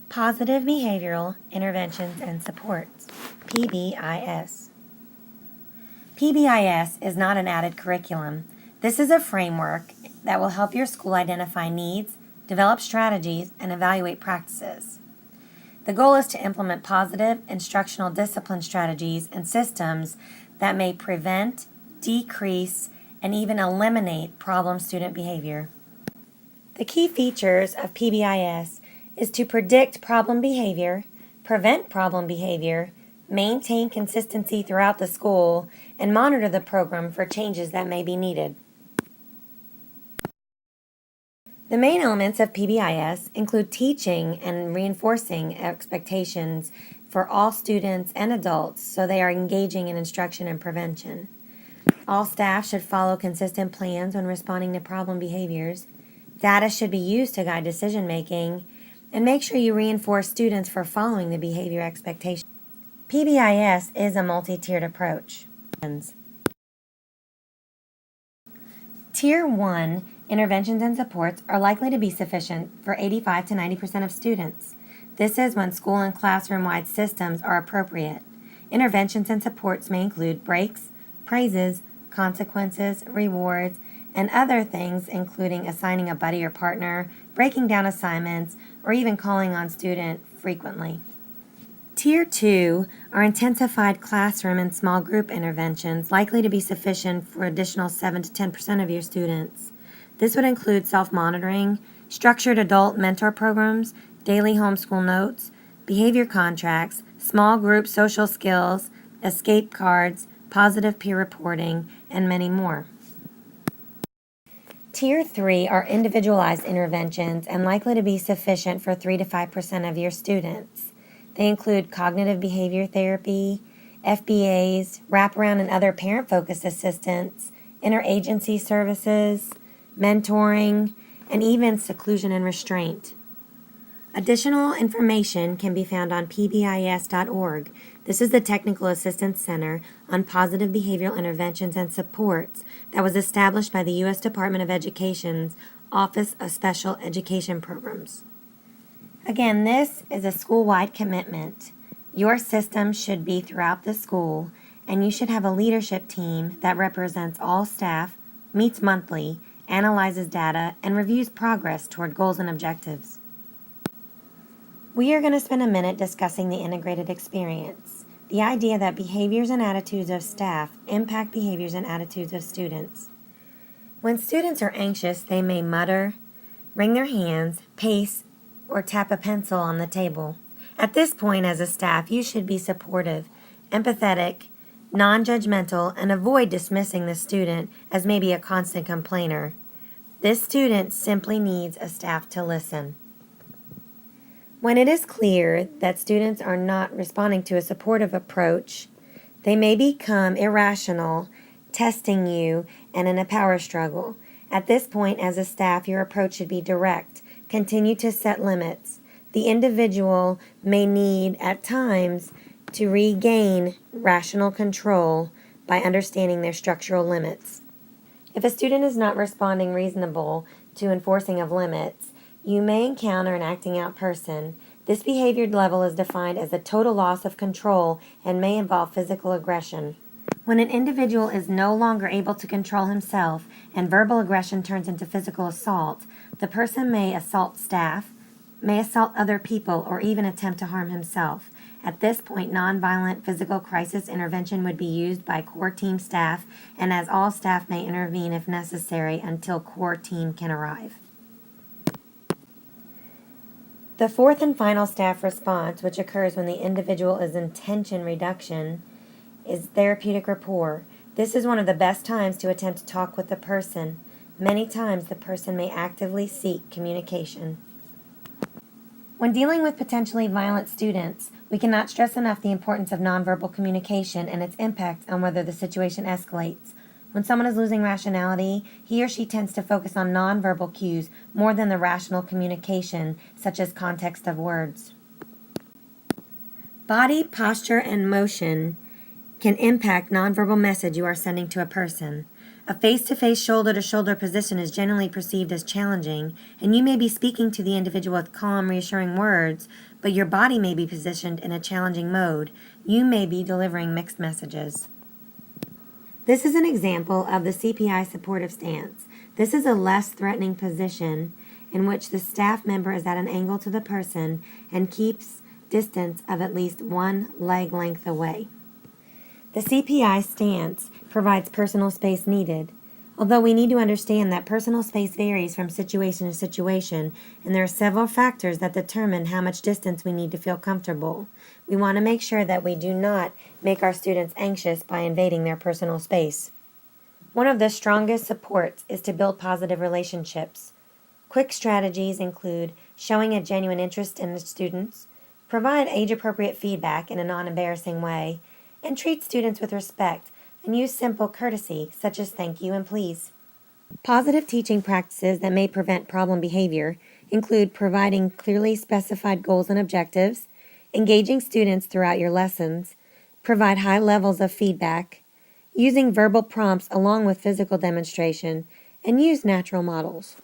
Positive Behavioral Interventions and Supports, PBIS. PBIS is not an added curriculum. This is a framework that will help your school identify needs, develop strategies, and evaluate practices. The goal is to implement positive instructional discipline strategies and systems that may prevent, decrease, and even eliminate problem student behavior. The key features of PBIS is to predict problem behavior, prevent problem behavior, maintain consistency throughout the school, and monitor the program for changes that may be needed. The main elements of PBIS include teaching and reinforcing expectations for all students and adults so they are engaging in instruction and prevention. All staff should follow consistent plans when responding to problem behaviors. Data should be used to guide decision making, and make sure you reinforce students for following the behavior expectations. PBIS is a multi-tiered approach. Tier 1 interventions and supports are likely to be sufficient for 85 to 90% of students. This is when school and classroom-wide systems are appropriate. Interventions and supports may include breaks, praises, consequences, rewards, and other things including assigning a buddy or partner, breaking down assignments, or even calling on student frequently. Tier 2 are intensified classroom and small group interventions likely to be sufficient for additional 7 to 10% of your students. This would include self-monitoring, structured adult mentor programs, daily homeschool notes, behavior contracts, small group social skills, escape cards, positive peer reporting, and many more. Tier 3 are individualized interventions and likely to be sufficient for 3 to 5% of your students. They include cognitive behavior therapy, FBAs, wraparound and other parent-focused assistance, interagency services, mentoring, and even seclusion and restraint. Additional information can be found on pbis.org. This is the Technical Assistance Center on Positive Behavioral Interventions and Supports that was established by the U.S. Department of Education's Office of Special Education Programs. Again, this is a school-wide commitment. Your system should be throughout the school, and you should have a leadership team that represents all staff, meets monthly, analyzes data, and reviews progress toward goals and objectives. We are going to spend a minute discussing the integrated experience, the idea that behaviors and attitudes of staff impact behaviors and attitudes of students. When students are anxious, they may mutter, wring their hands, pace, or tap a pencil on the table. At this point, as a staff, you should be supportive, empathetic, non-judgmental, and avoid dismissing the student as maybe a constant complainer. This student simply needs a staff to listen. When it is clear that students are not responding to a supportive approach, they may become irrational, testing you, and in a power struggle. At this point, as a staff, your approach should be direct. Continue to set limits. The individual may need, at times, to regain rational control by understanding their structural limits. If a student is not responding reasonable to enforcing of limits, you may encounter an acting out person. This behavior level is defined as a total loss of control and may involve physical aggression. When an individual is no longer able to control himself and verbal aggression turns into physical assault, the person may assault staff, may assault other people, or even attempt to harm himself. At this point, nonviolent physical crisis intervention would be used by core team staff, and as all staff may intervene if necessary until core team can arrive. The fourth and final staff response, which occurs when the individual is in tension reduction, is therapeutic rapport. This is one of the best times to attempt to talk with the person. Many times the person may actively seek communication. When dealing with potentially violent students, we cannot stress enough the importance of nonverbal communication and its impact on whether the situation escalates. When someone is losing rationality, he or she tends to focus on nonverbal cues more than the rational communication, such as context of words. Body, posture, and motion can impact nonverbal message you are sending to a person. A face-to-face, shoulder-to-shoulder position is generally perceived as challenging, and you may be speaking to the individual with calm, reassuring words, but your body may be positioned in a challenging mode. You may be delivering mixed messages. This is an example of the CPI supportive stance. This is a less threatening position in which the staff member is at an angle to the person and keeps distance of at least one leg length away. The CPI stance provides personal space needed. Although we need to understand that personal space varies from situation to situation, and there are several factors that determine how much distance we need to feel comfortable. We want to make sure that we do not make our students anxious by invading their personal space. One of the strongest supports is to build positive relationships. Quick strategies include showing a genuine interest in the students, provide age-appropriate feedback in a non-embarrassing way, and treat students with respect, and use simple courtesy such as thank you and please. Positive teaching practices that may prevent problem behavior include providing clearly specified goals and objectives, engaging students throughout your lessons, provide high levels of feedback, using verbal prompts along with physical demonstration, and use natural models.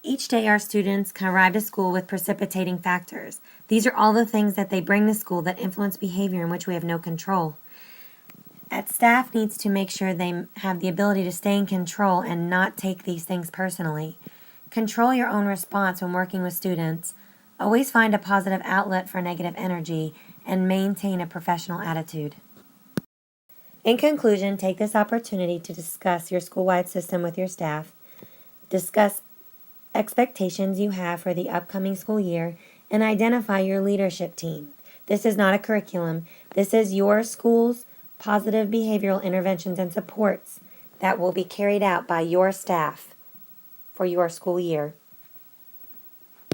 Each day our students can arrive to school with precipitating factors. These are all the things that they bring to school that influence behavior in which we have no control. Staff needs to make sure they have the ability to stay in control and not take these things personally. Control your own response when working with students. Always find a positive outlet for negative energy and maintain a professional attitude. In conclusion, take this opportunity to discuss your school-wide system with your staff. Discuss expectations you have for the upcoming school year, and identify your leadership team. This is not a curriculum. This is your school's positive behavioral interventions and supports that will be carried out by your staff for your school year.